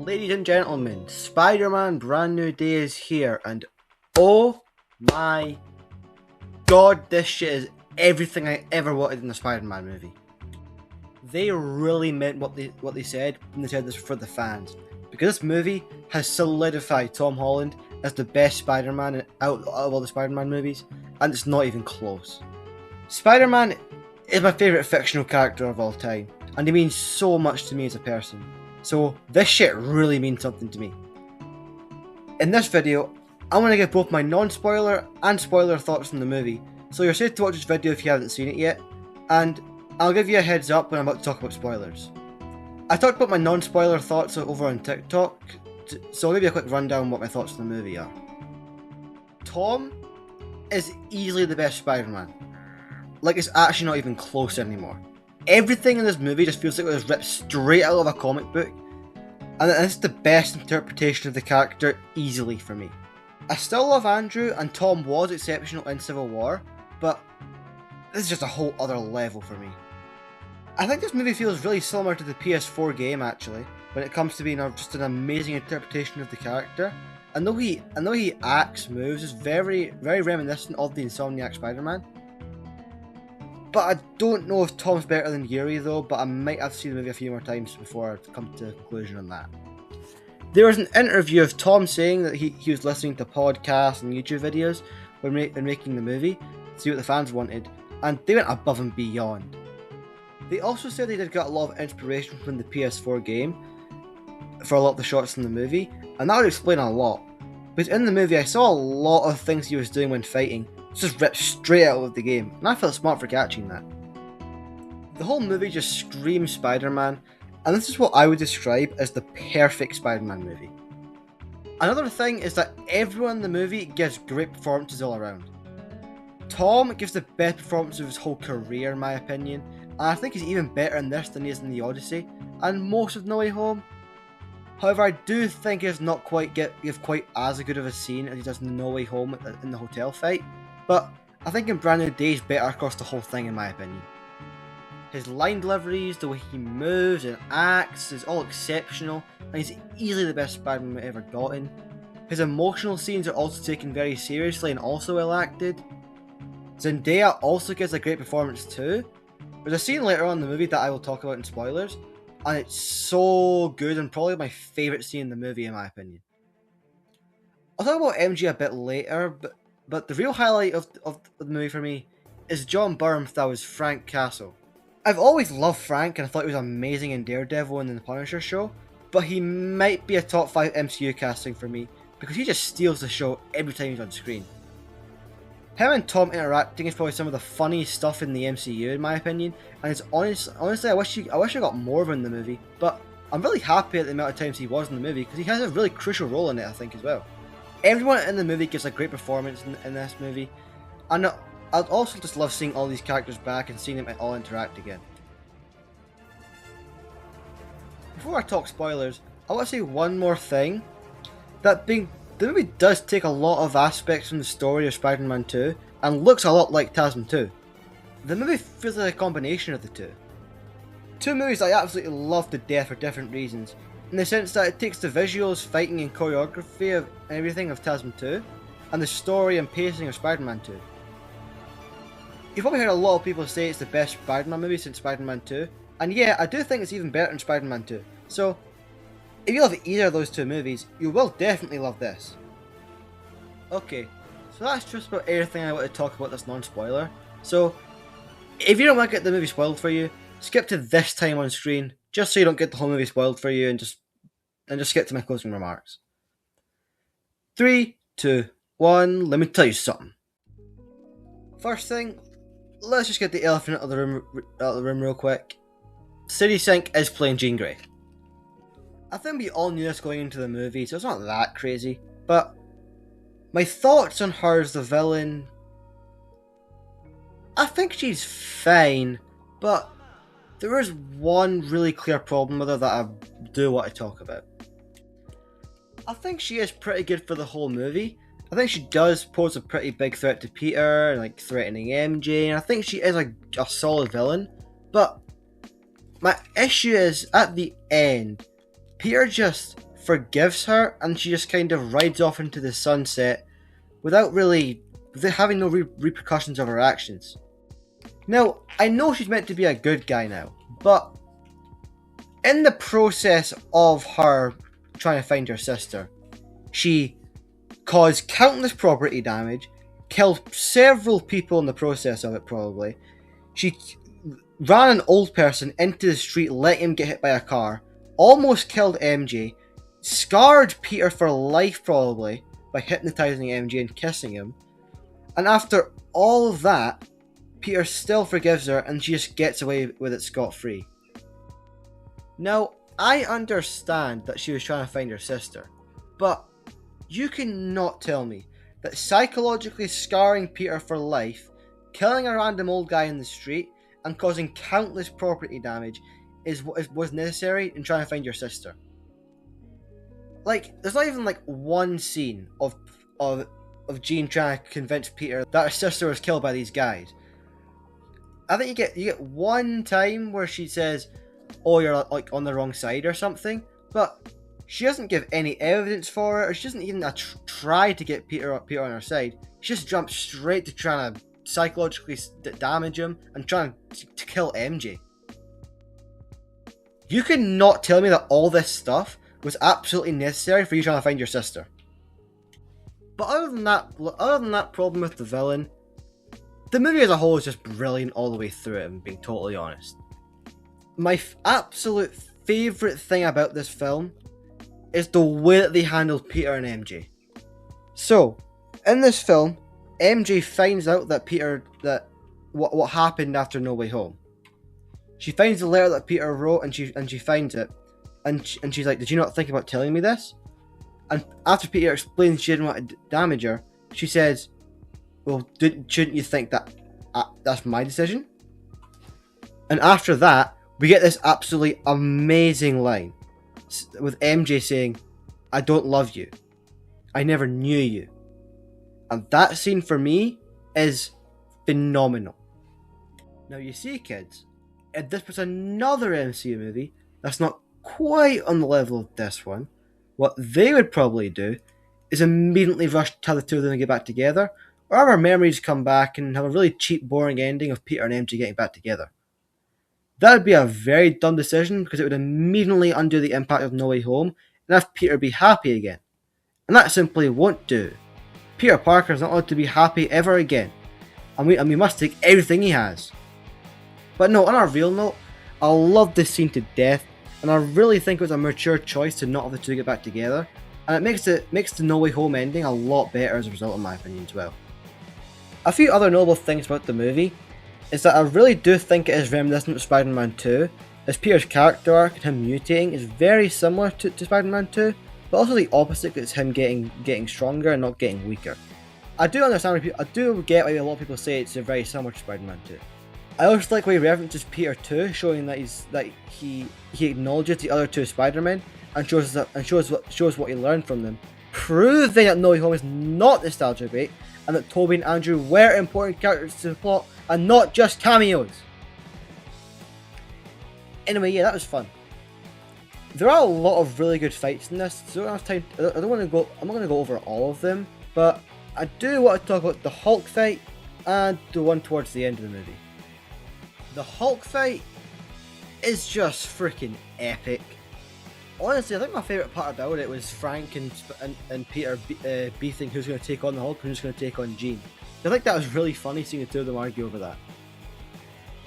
Ladies and gentlemen, Spider-Man Brand New Day is here, and oh my god, this shit is everything I ever wanted in a Spider-Man movie. They really meant what they said when they said this for the fans, because this movie has solidified Tom Holland as the best Spider-Man out of all the Spider-Man movies, and it's not even close. Spider-Man is my favourite fictional character of all time, and he means so much to me as a person. So this shit really means something to me. In this video, I'm going to give both my non-spoiler and spoiler thoughts on the movie, so you're safe to watch this video if you haven't seen it yet, and I'll give you a heads up when I'm about to talk about spoilers. I talked about my non-spoiler thoughts over on TikTok, so I'll give you a quick rundown on what my thoughts on the movie are. Tom is easily the best Spider-Man. Like, it's actually not even close anymore. Everything in this movie just feels like it was ripped straight out of a comic book, and it's the best interpretation of the character easily for me. I still love Andrew, and Tom was exceptional in Civil War, but this is just a whole other level for me. I think this movie feels really similar to the PS4 game actually, when it comes to being just an amazing interpretation of the character. I know he acts, moves, is very reminiscent of the Insomniac Spider-Man. But I don't know if Tom's better than Yuri though, but I might have to see the movie a few more times before I come to a conclusion on that. There was an interview of Tom saying that he was listening to podcasts and YouTube videos when making the movie, to see what the fans wanted, and they went above and beyond. They also said they did get a lot of inspiration from the PS4 game for a lot of the shots in the movie, and that would explain a lot. Because in the movie I saw a lot of things he was doing when fighting just ripped straight out of the game, and I felt smart for catching that. The whole movie just screams Spider-Man, and this is what I would describe as the perfect Spider-Man movie. Another thing is that everyone in the movie gives great performances all around. Tom gives the best performance of his whole career in my opinion, and I think he's even better in this than he is in The Odyssey, and most of No Way Home. However, I do think he does not quite give quite as good of a scene as he does in No Way Home in the hotel fight, but I think in Brand New Day is better across the whole thing in my opinion. His line deliveries, the way he moves and acts is all exceptional, and he's easily the best Spider-Man we've ever gotten. His emotional scenes are also taken very seriously and also well acted. Zendaya also gives a great performance too. There's a scene later on in the movie that I will talk about in spoilers, and it's so good and probably my favourite scene in the movie in my opinion. I'll talk about MJ a bit later, but the real highlight of the movie for me is John Byrne that was Frank Castle. I've always loved Frank and I thought he was amazing in Daredevil and in the Punisher show, but he might be a top 5 MCU casting for me because he just steals the show every time he's on screen. Him and Tom interacting is probably some of the funniest stuff in the MCU in my opinion, and it's honestly I wish I got more of him in the movie, but I'm really happy at the amount of times he was in the movie because he has a really crucial role in it I think as well. Everyone in the movie gives a great performance in this movie, and I'd also just love seeing all these characters back and seeing them all interact again. Before I talk spoilers, I want to say one more thing, the movie does take a lot of aspects from the story of Spider-Man 2 and looks a lot like TASM 2. The movie feels like a combination of the two. Two movies I absolutely love to death for different reasons, in the sense that it takes the visuals, fighting and choreography and everything of TASM 2, and the story and pacing of Spider-Man 2. You've probably heard a lot of people say it's the best Spider-Man movie since Spider-Man 2, and yeah, I do think it's even better than Spider-Man 2, so if you love either of those two movies, you will definitely love this. Okay, so that's just about everything I want to talk about this non-spoiler, so if you don't want to get the movie spoiled for you, skip to this time on screen, just so you don't get the whole movie spoiled for you, and just skip to my closing remarks. 3, 2, 1, let me tell you something. First thing, let's just get the elephant out of the room real quick. Sadie Sink is playing Jean Grey. I think we all knew this going into the movie, so it's not that crazy, but my thoughts on her as the villain, I think she's fine, but there is one really clear problem with her that I do want to talk about. I think she is pretty good for the whole movie. I think she does pose a pretty big threat to Peter, like threatening MJ, and I think she is a solid villain, but my issue is, at the end, Peter just forgives her, and she just kind of rides off into the sunset without having no repercussions of her actions. Now, I know she's meant to be a good guy now, but in the process of her trying to find her sister, she caused countless property damage, killed several people in the process of it probably. She ran an old person into the street, let him get hit by a car, almost killed MJ, scarred Peter for life probably by hypnotizing MJ and kissing him. And after all of that, Peter still forgives her and she just gets away with it scot-free. Now, I understand that she was trying to find her sister, but you cannot tell me that psychologically scarring Peter for life, killing a random old guy in the street, and causing countless property damage was necessary in trying to find your sister. Like, there's not even like one scene of Jean trying to convince Peter that her sister was killed by these guys. I think you get one time where she says, "Oh, you're like on the wrong side" or something, but she doesn't give any evidence for it, or she doesn't even try to get Peter on her side. She just jumps straight to trying to psychologically damage him and trying to kill MJ. You cannot tell me that all this stuff was absolutely necessary for you trying to find your sister. But other than that problem with the villain, the movie as a whole is just brilliant all the way through it, I'm being totally honest. My absolute favourite thing about this film is the way that they handled Peter and MJ. So, in this film, MJ finds out that what happened after No Way Home. She finds the letter that Peter wrote and she finds it, and she's like, "Did you not think about telling me this?" And after Peter explains she didn't want to damage her, she says, "Well, shouldn't you think that that's my decision?" And after that, we get this absolutely amazing line with MJ saying, "I don't love you. I never knew you." And that scene for me is phenomenal. Now you see, kids, if this was another MCU movie that's not quite on the level of this one, what they would probably do is immediately rush to have the two of them get back together, or have our memories come back and have a really cheap, boring ending of Peter and MJ getting back together. That would be a very dumb decision because it would immediately undo the impact of No Way Home and have Peter be happy again. And that simply won't do. Peter Parker is not allowed to be happy ever again, and we must take everything he has. But no, on a real note, I love this scene to death, and I really think it was a mature choice to not have the two get back together, and it makes the No Way Home ending a lot better as a result, in my opinion, as well. A few other notable things about the movie is that I really do think it is reminiscent of Spider-Man 2, as Peter's character arc and him mutating is very similar to Spider-Man 2, but also the opposite, it's him getting stronger and not getting weaker. I do understand, I do get why a lot of people say it's very similar to Spider-Man 2. I also like why he references Peter 2, showing that he acknowledges the other two Spider-Men and shows what he learned from them, proving that No Way Home is not nostalgia bait and that Tobey and Andrew were important characters to the plot and not just cameos. Anyway, yeah, that was fun. There are a lot of really good fights in this, so I don't have time. I'm not going to go over all of them, but I do want to talk about the Hulk fight and the one towards the end of the movie. The Hulk fight is just freaking epic. Honestly, I think my favourite part about it was Frank and Peter beefing who's going to take on the Hulk and who's going to take on Jean. I think that was really funny seeing the two of them argue over that.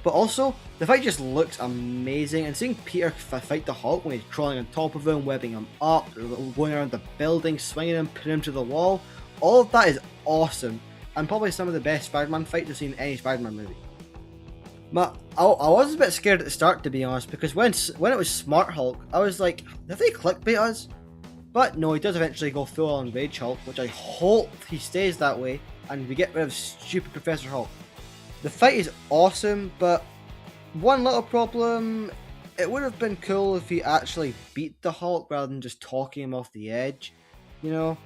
But also, the fight just looks amazing, and seeing Peter fight the Hulk when he's crawling on top of him, webbing him up, going around the building, swinging him, pinning him to the wall, all of that is awesome, and probably some of the best Spider-Man fights I've seen in any Spider-Man movie. But I was a bit scared at the start, to be honest, because when it was Smart Hulk, I was like, have they clickbait us? But no, he does eventually go full on Rage Hulk, which I hope he stays that way, and we get rid of stupid Professor Hulk. The fight is awesome, but one little problem, it would have been cool if he actually beat the Hulk rather than just talking him off the edge, you know?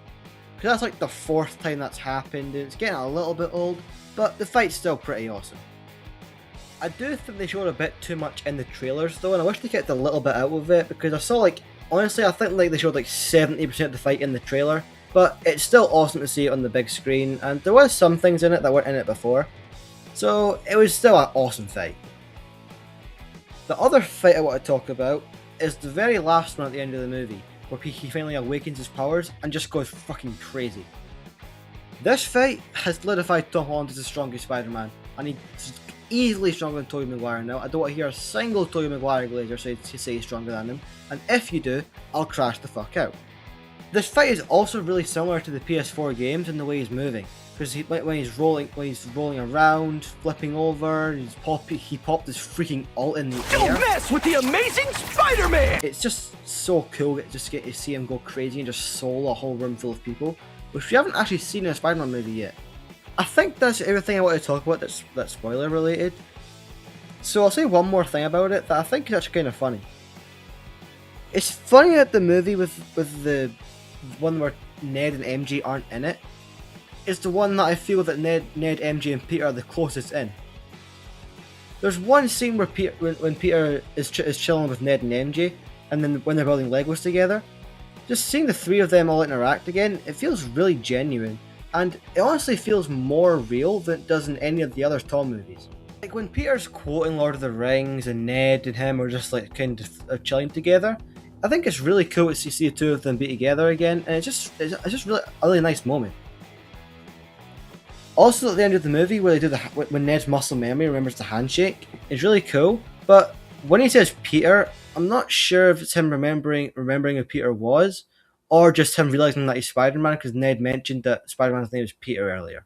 Because that's like the fourth time that's happened, and it's getting a little bit old, but the fight's still pretty awesome. I do think they showed a bit too much in the trailers though, and I wish they kept a little bit out of it, because I saw like Honestly, I think like they showed like 70% of the fight in the trailer, but it's still awesome to see it on the big screen, and there was some things in it that weren't in it before, so it was still an awesome fight. The other fight I want to talk about is the very last one at the end of the movie, where he finally awakens his powers and just goes fucking crazy. This fight has solidified Tom Holland as the strongest Spider-Man, and he's easily stronger than Tobey Maguire now. I don't want to hear a single Tobey Maguire glazer say he's stronger than him, and if you do, I'll crash the fuck out. This fight is also really similar to the PS4 games in the way he's moving, because when he's rolling around, flipping over, he popped his freaking ult in the air. Don't mess with the Amazing Spider-Man! It's just so cool to get to see him go crazy and just solo a whole room full of people, which we haven't actually seen in a Spider-Man movie yet. I think that's everything I want to talk about that's spoiler related. So I'll say one more thing about it that I think is actually kind of funny. It's funny that the movie with the one where Ned and MJ aren't in it is the one that I feel that Ned, MJ, and Peter are the closest in. There's one scene where when Peter is chilling with Ned and MJ, and then when they're building Legos together, just seeing the three of them all interact again, it feels really genuine, and it honestly feels more real than it does in any of the other Tom movies. Like when Peter's quoting Lord of the Rings and Ned and him are just like kind of chilling together, I think it's really cool to see the two of them be together again, and it's just really a really nice moment. Also, at the end of the movie, where they do when Ned's muscle memory remembers the handshake, it's really cool. But when he says Peter, I'm not sure if it's him remembering who Peter was, or just him realizing that he's Spider-Man, because Ned mentioned that Spider-Man's name was Peter earlier.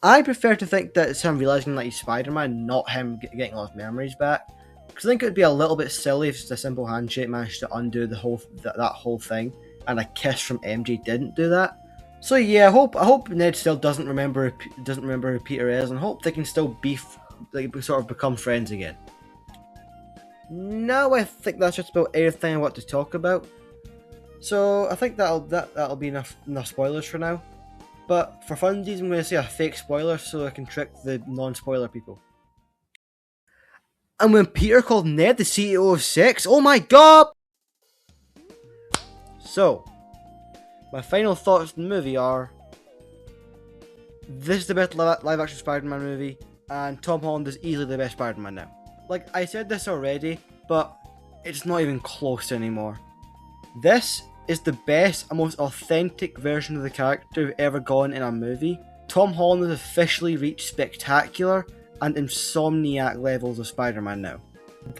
I prefer to think that it's him realizing that he's Spider-Man, not him getting all his memories back. Because I think it would be a little bit silly if just a simple handshake managed to undo that whole thing, and a kiss from MJ didn't do that. So yeah, I hope Ned still doesn't remember who Peter is, and hope they can still sort of become friends again. Now I think that's just about everything I want to talk about. So I think that'll be enough spoilers for now. But for funsies, I'm going to say a fake spoiler so I can trick the non-spoiler people. And when Peter called Ned the CEO of Sex, oh my god! So, my final thoughts on the movie are: this is the best live-action Spider-Man movie, and Tom Holland is easily the best Spider-Man now. Like, I said this already, but it's not even close anymore. This is the best and most authentic version of the character we've ever gone in a movie. Tom Holland has officially reached spectacular and insomniac levels of Spider-Man now.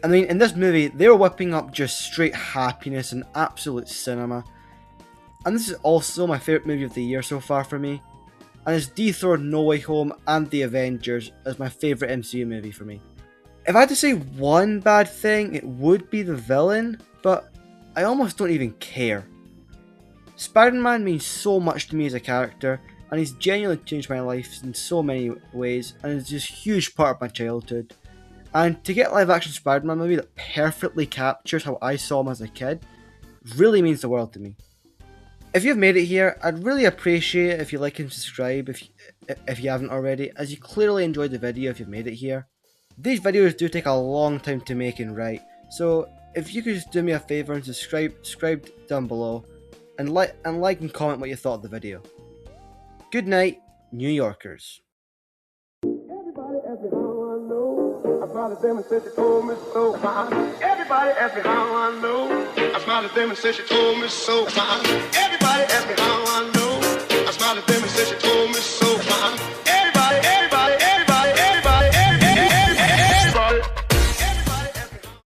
I mean, in this movie, they were whipping up just straight happiness and absolute cinema. And this is also my favourite movie of the year so far for me. And it's dethroned No Way Home and The Avengers as my favourite MCU movie for me. If I had to say one bad thing, it would be the villain, but I almost don't even care. Spider-Man means so much to me as a character, and he's genuinely changed my life in so many ways, and is just a huge part of my childhood. And to get a live-action Spider-Man movie that perfectly captures how I saw him as a kid really means the world to me. If you've made it here, I'd really appreciate it if you like and subscribe if you haven't already, as you clearly enjoyed the video if you've made it here. These videos do take a long time to make and write, so if you could just do me a favour and subscribe down below, and like and comment what you thought of the video. Good night, New Yorkers. Everybody ask me how I know. I smiled at them and said she told me so. Everybody ask me how I know. I smiled at them and said she told me so. Everybody ask me